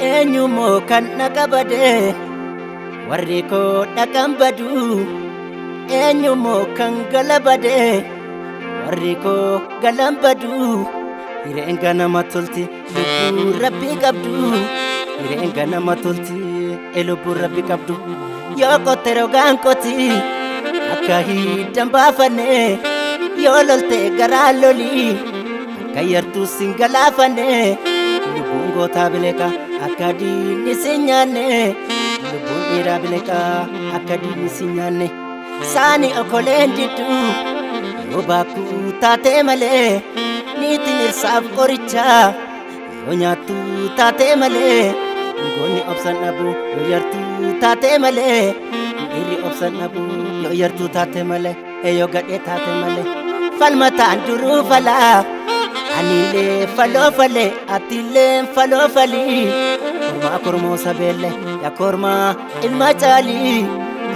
eenyumoo kan naqabade warri koo dhaqan badu eenyumoo kan galabade warri koo galan badu hireen ganama tolti lubbuu rabbii qabdu hireen ganama tolti lubbuu rabbii qabdu yoo qotte rogaan qoti akka hiddan baafanne yoo lolte garaa lolii akka yartuu sin galaafanne lubbuun gootaa bileeka akka diinni si nyaanne lubbuun dhiiraa bileeka akka diinni si nyaanne saani okoleen diddu yoo baakuu taatee malee niitiin irsaaf qorichaa yoo nyaattuu taatee malee goonni obsan dhabu yoo yartuu taatee malee dhiirri obsan dhabu yoo yartuu taatee malee yoo gadhee taatee malee falmataan duruu falaa aniilee faloo falee atiilee faloo falii kormaa kormoo sabeelle yaa kormaa ilma caalii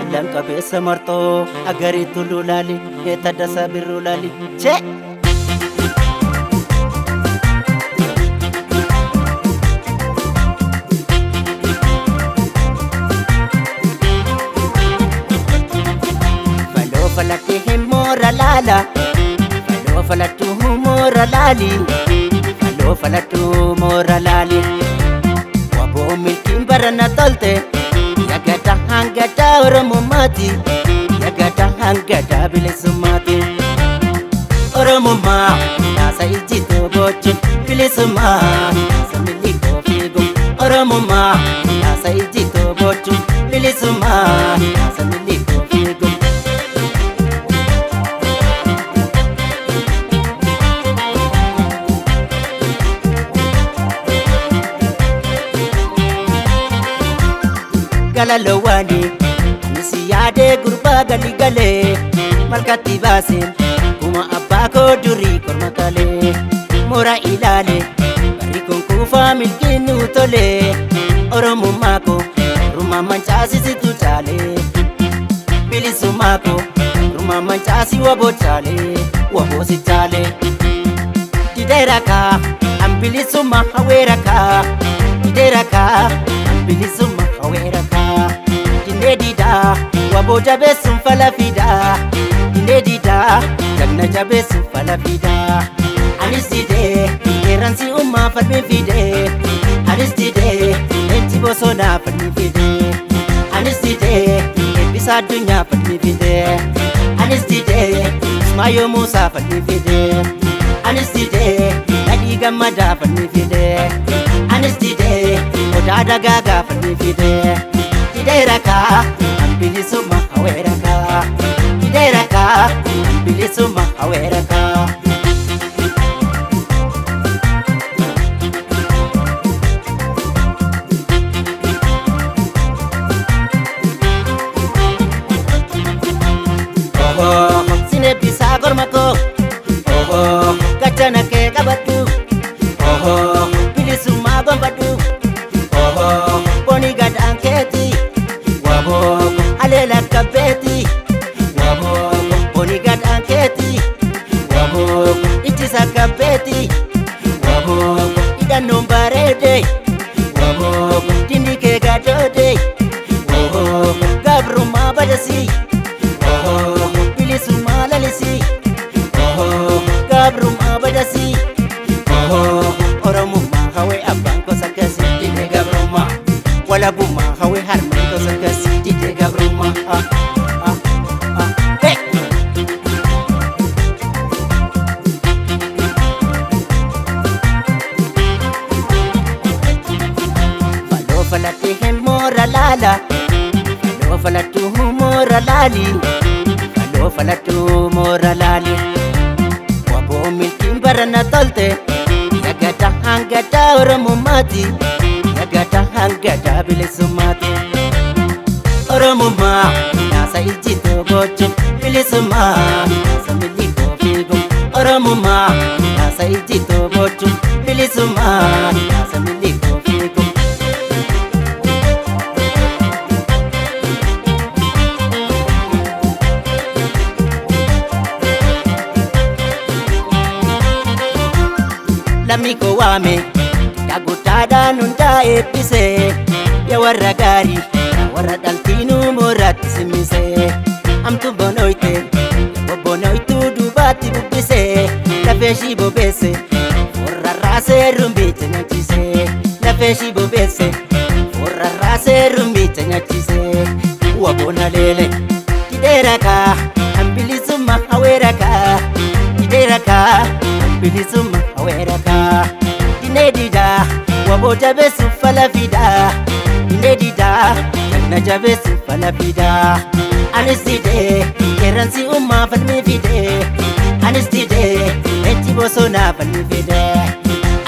allan qabeessa marxoo agarii tulluu laali taddasaa birruu laali chee. Falatti himmoora laala faloo falattu moora laali faloo falattu moora laali waboo milkiin barana tolte yagada hangada oromummaati yagada hangada bilisummaati oromummaa naasa ijjitoo gochuun bilisummaa naasa millikoo fiiguun oromummaa naasa ijjitoo gochuun bilisummaa naasa millikoo fiiguun. Galalowani nisi yaade gurbaa gali galee malkatti baaseen kuma abbaa koo durii korma kalee moora ilaale barri kun kuufaa milkiin nu tole oromummaa koo rummaa mancaasisitu caalee bilisummaa koo rummaa mancaasi waboo caalee waboosi caalee dideerakaa an bilisummaa haweerakaa dideerakaa an bilisummaa haweerakaa. Dinedida wabo jabesun falafida dinedida jagna jabesun falafida anistide eransi umma falmi fide anistide enti bosona falmi fide anistide ebisa dunya falmi fide anistide ismayo musa falmi fide anistide nadi gamada falmi fide anistide odada gaga falmi fide Kideraka, ambilisuma haweraka. Kideraka, ambilisuma haweraka. Oh, sine bisa gormako. Oh, kacana ke kabatu. Oh, bilisuma gombadu. Oh, boni gadang keti. Alela kabeti waboko bonigad anketi waboko itisa kabeti waboko ida nombarede waboko tinike gadode waboko gabruma badasi waboko bilisuma lalisi waboko gabruma badasi waboko oromuma hawe abanko sakasi tine gabruma wala buma hawe harmanko sakasi tine gabruma hey faloo falatti himmoora laala faloo falattu moora laali faloo falattu moora laali waboo milkiin barana tolte yagada hangada oromummaati yagada hangada bilisummaati oromummaa naasa ijjitoo gochuun bilisummaa naasa millikoo fiiguun oromummaa naasa ijjitoo gochuun bilisummaa naasa millikoo fiiguun. Lamiko waame yaa guddaadhaan hundaa eebbisee yaa warra gaarii yaa warra dhaltiinuu mooraatti simmisee amtu bonoyte bobonoytuu duubaatti bubbisee lafeeshii bobeesse warra raasee rumbiicha nyaachisee lafeeshii bobeesse warra raasee rumbiicha nyaachisee wabona leele dideeraka ambilisumma aweeraka dideeraka ambilisumma aweeraka dinedida wabo jabeessu falafida dinedida kanna jabeessu falafida anistide keransi umma falmifide anistide echi bosona falmifide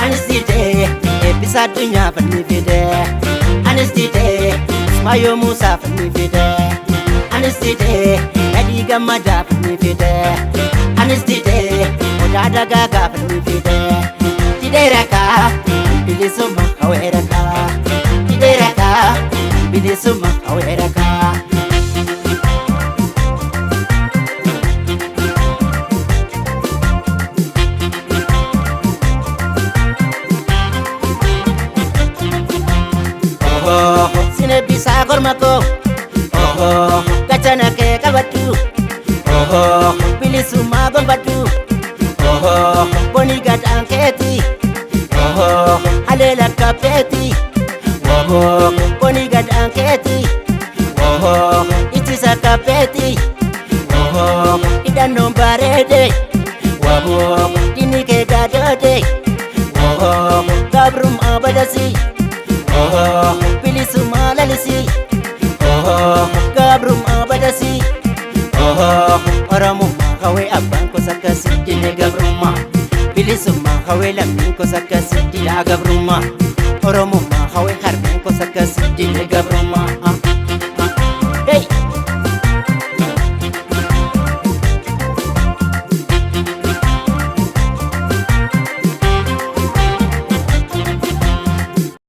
anistide ebbisa addunyaa falmifide anistide mayo musa falmifide anistide nadii gammadaa falmifide anistide odaa dagaagaa falmifide dideeraka bilisumma aweeraka dideeraka bilisumma aweeraka sine bisa kormako gachana ke kabatu bilisumma gombatu boni gadan keti halela kapeti boni gadan keti itisa kapeti idano barede dini ke gadode gabrum abadasi bilisumma lalisi gabrum abadasi oromummaa hawee abbaan ko sakkasi dine gabrummaa bilisummaa hawee lammiin ko sakkasi didhaa gabrummaa oromummaa